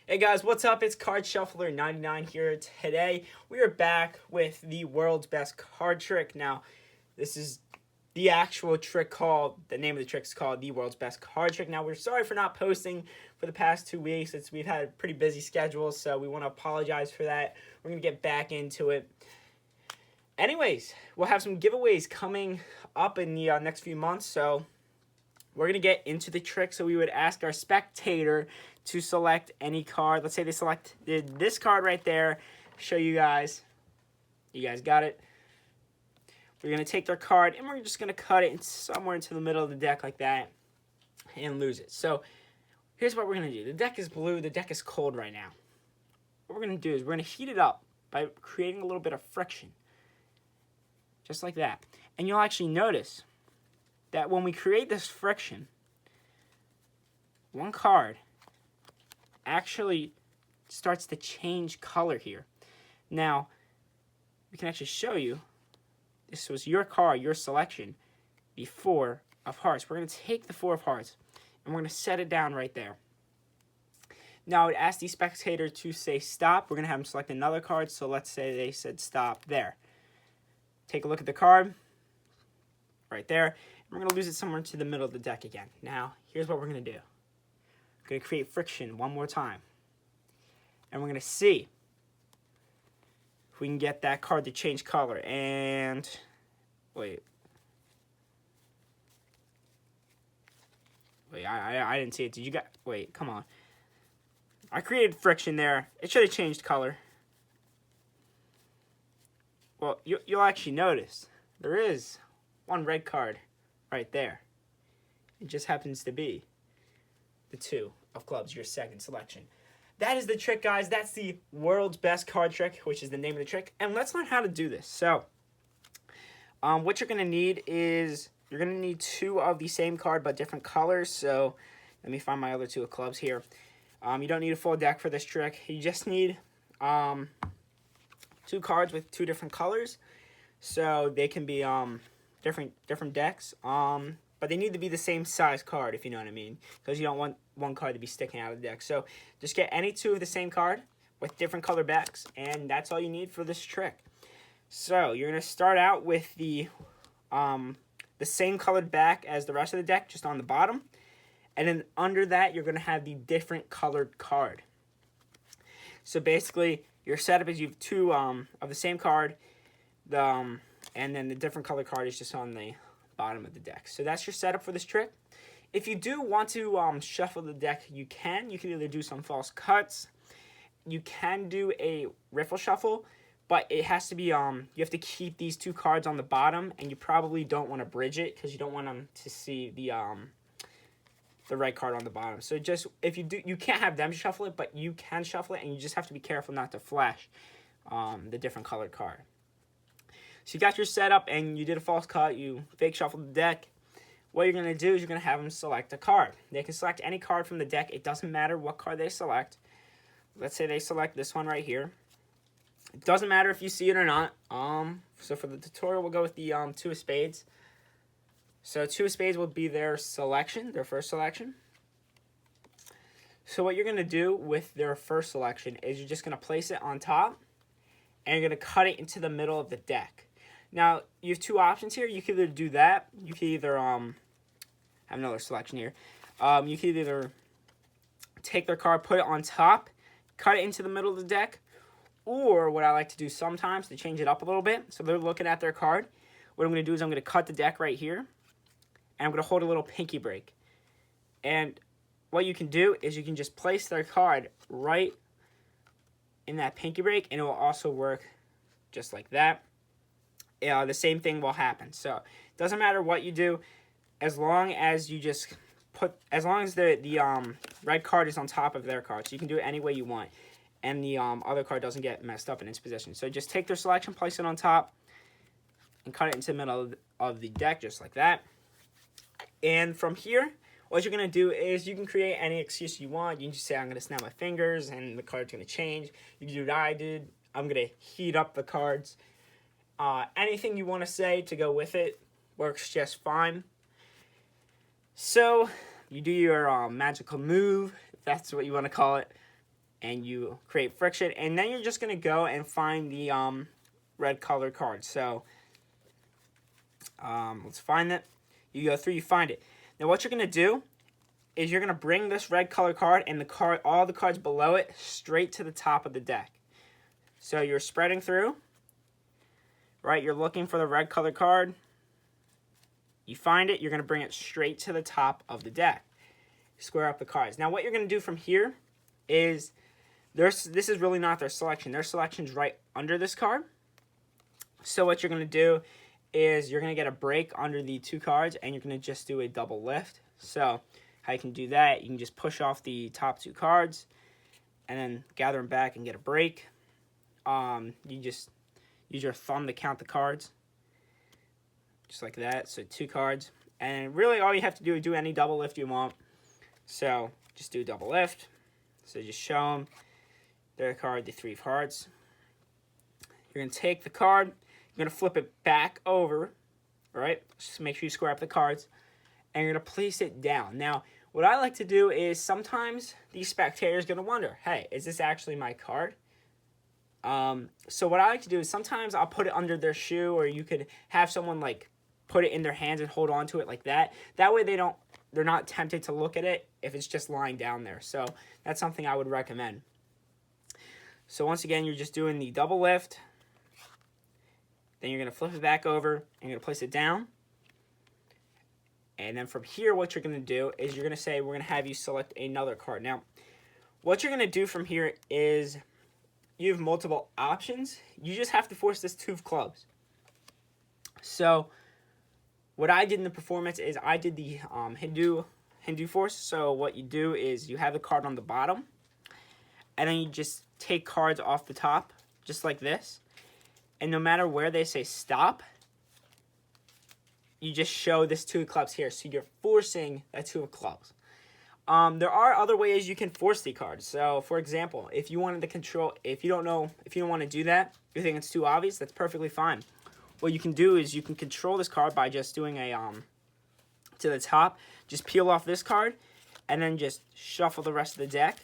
Hey guys, what's up? It's Card Shuffler 99 here. Today we are back with the world's best card trick. Now, this is the actual trick called, the name of the trick is called the world's best card trick. Now, we're sorry for not posting for the past 2 weeks. We've had a pretty busy schedule, so we want to apologize for that. We're going to get back into it. Anyways, we'll have some giveaways coming up in the next few months, so we're going to get into the trick. So we would ask our spectator to select any card. Let's say they selected this card right there. Show you guys. You guys got it? We're going to take their card, and we're just going to cut it somewhere into the middle of the deck like that and lose it. So here's what we're going to do. The deck is blue. The deck is cold right now. What we're going to do is we're going to heat it up by creating a little bit of friction. Just like that. And you'll actually notice that when we create this friction, one card actually starts to change color here. Now, we can actually show you, this was your card, your selection, the 4 of hearts. We're going to take the 4 of hearts, and we're going to set it down right there. Now, I would ask the spectator to say stop. We're going to have them select another card, so let's say they said stop there. Take a look at the card, right there. We're going to lose it somewhere into the middle of the deck again. Now, here's what we're going to do. We're going to create friction one more time. And we're going to see if we can get that card to change color. And, wait, I didn't see it. Did you guys, wait, come on. I created friction there. It should have changed color. Well, you'll actually notice there is one red card right there. It just happens to be the 2 of clubs, your second selection. That is the trick, guys. That's the world's best card trick, which is the name of the trick. And let's learn how to do this. So, what you're going to need is, you're going to need 2 of the same card but different colors. So, let me find my other 2 of clubs here. You don't need a full deck for this trick. You just need 2 cards with 2 different colors. So, they can be different decks, but they need to be the same size card, if you know what I mean, because you don't want one card to be sticking out of the deck. So just get any 2 of the same card with different color backs, and that's all you need for this trick. So you're going to start out with the same colored back as the rest of the deck, just on the bottom, and then under that you're going to have the different colored card. So basically your setup is you have 2 of the same card, and then the different color card is just on the bottom of the deck. So that's your setup for this trick. If you do want to shuffle the deck, you can. You can either do some false cuts. You can do a riffle shuffle, but it has to be, you have to keep these 2 cards on the bottom, and you probably don't want to bridge it because you don't want them to see the red card on the bottom. So just, if you do, you can't have them shuffle it, but you can shuffle it, and you just have to be careful not to flash the different colored card. So you got your setup, and you did a false cut, you fake shuffled the deck. What you're going to do is you're going to have them select a card. They can select any card from the deck. It doesn't matter what card they select. Let's say they select this one right here. It doesn't matter if you see it or not. So for the tutorial, we'll go with the 2 of spades. So 2 of spades will be their selection, their first selection. So what you're going to do with their first selection is you're just going to place it on top, and you're going to cut it into the middle of the deck. Now, you have 2 options here. You can either do that. You can either have another selection here. You can either take their card, put it on top, cut it into the middle of the deck, or what I like to do sometimes to change it up a little bit. So they're looking at their card. What I'm going to do is I'm going to cut the deck right here, and I'm going to hold a little pinky break. And what you can do is you can just place their card right in that pinky break, and it will also work just like that. The same thing will happen. So it doesn't matter what you do, as long as you just as long as the red card is on top of their card. So you can do it any way you want, and the other card doesn't get messed up in its position. So just take their selection, place it on top, and cut it into the middle of the deck just like that. And from here, what you're going to do is you can create any excuse you want. You can just say, I'm going to snap my fingers, and the card's going to change. You can do what I did. I'm going to heat up the cards. Anything you want to say to go with it works just fine. So you do your magical move, if that's what you want to call it, and you create friction, and then you're just going to go and find the red color card. So let's find it. You go through, you find it. Now what you're going to do is you're going to bring this red color card and all the cards below it straight to the top of the deck. So you're spreading through, right? You're looking for the red color card. You find it, you're going to bring it straight to the top of the deck. Square up the cards. Now what you're going to do from here is, this is really not their selection. Their selection's right under this card. So what you're going to do is you're going to get a break under the 2 cards, and you're going to just do a double lift. So how you can do that, you can just push off the top 2 cards and then gather them back and get a break. You just use your thumb to count the cards, just like that. So 2 cards, and really all you have to do is do any double lift you want. So just do a double lift. So just show them their card, the 3 of hearts. You're going to take the card, you're going to flip it back over, all right? Just make sure you square up the cards, and you're going to place it down. Now, what I like to do is sometimes these spectators are going to wonder, hey, is this actually my card? So what I like to do is sometimes I'll put it under their shoe, or you could have someone like put it in their hands and hold on to it like that. That way they're not tempted to look at it if it's just lying down there. So that's something I would recommend. So once again, you're just doing the double lift. Then you're going to flip it back over, and you're going to place it down. And then from here, what you're going to do is you're going to say, we're going to have you select another card. Now, what you're going to do from here is you have multiple options. You just have to force this 2 of clubs. So what I did in the performance is I did the Hindu force. So what you do is you have the card on the bottom, and then you just take cards off the top, just like this. And no matter where they say stop, you just show this 2 of clubs here. So you're forcing that 2 of clubs. There are other ways you can force the cards. So, for example, if you wanted to control, if you don't want to do that, you think it's too obvious, that's perfectly fine. What you can do is you can control this card by just doing a, to the top, just peel off this card, and then just shuffle the rest of the deck,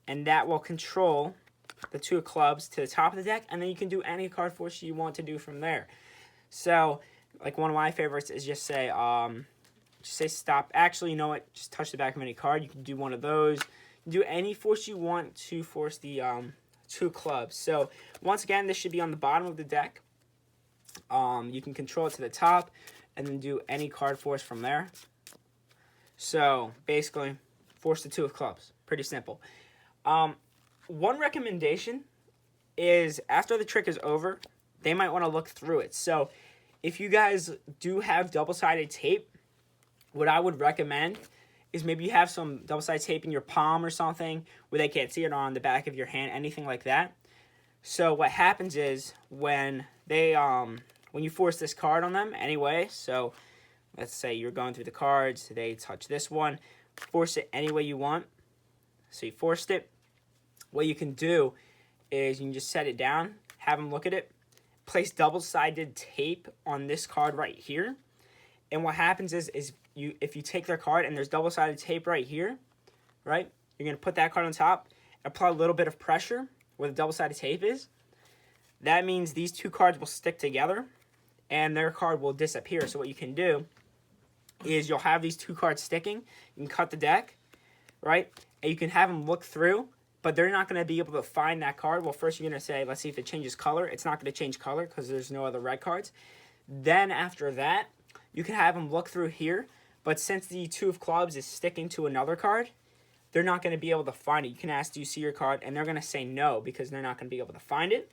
and that will control the 2 of clubs to the top of the deck, and then you can do any card force you want to do from there. So, like one of my favorites is just say stop. Actually, you know what? Just touch the back of any card. You can do one of those. You can do any force you want to force the 2 clubs. So once again, this should be on the bottom of the deck. You can control it to the top, and then do any card force from there. So basically, force the 2 of clubs. Pretty simple. One recommendation is after the trick is over, they might want to look through it. So if you guys do have double-sided tape, what I would recommend is maybe you have some double-sided tape in your palm or something where they can't see it, or on the back of your hand, anything like that. So what happens is when they when you force this card on them anyway, so let's say you're going through the cards, they touch this one, force it any way you want. So you forced it. What you can do is you can just set it down, have them look at it, place double-sided tape on this card right here. And what happens is if you take their card and there's double-sided tape right here, right, you're going to put that card on top, apply a little bit of pressure where the double-sided tape is. That means these 2 cards will stick together, and their card will disappear. So what you can do is you'll have these 2 cards sticking. You can cut the deck, right, and you can have them look through, but they're not going to be able to find that card. Well, first you're going to say, let's see if it changes color. It's not going to change color because there's no other red cards. Then after that, you can have them look through here, but since the 2 of clubs is sticking to another card, they're not going to be able to find it. You can ask, do you see your card? And they're going to say no because they're not going to be able to find it.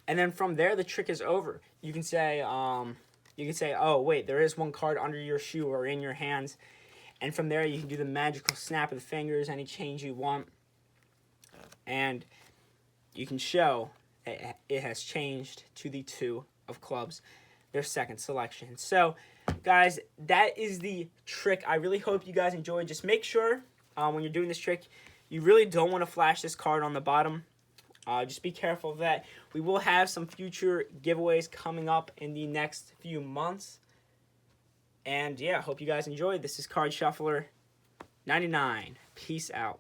And then from there, the trick is over. You can say, oh, wait, there is one card under your shoe or in your hands. And from there, you can do the magical snap of the fingers, any change you want. And you can show it has changed to the 2 of clubs, their second selection. So, guys, that is the trick. I really hope you guys enjoyed. Just make sure when you're doing this trick, you really don't want to flash this card on the bottom. Just be careful of that. We will have some future giveaways coming up in the next few months. And yeah, hope you guys enjoyed. This is Card Shuffler 99. Peace out.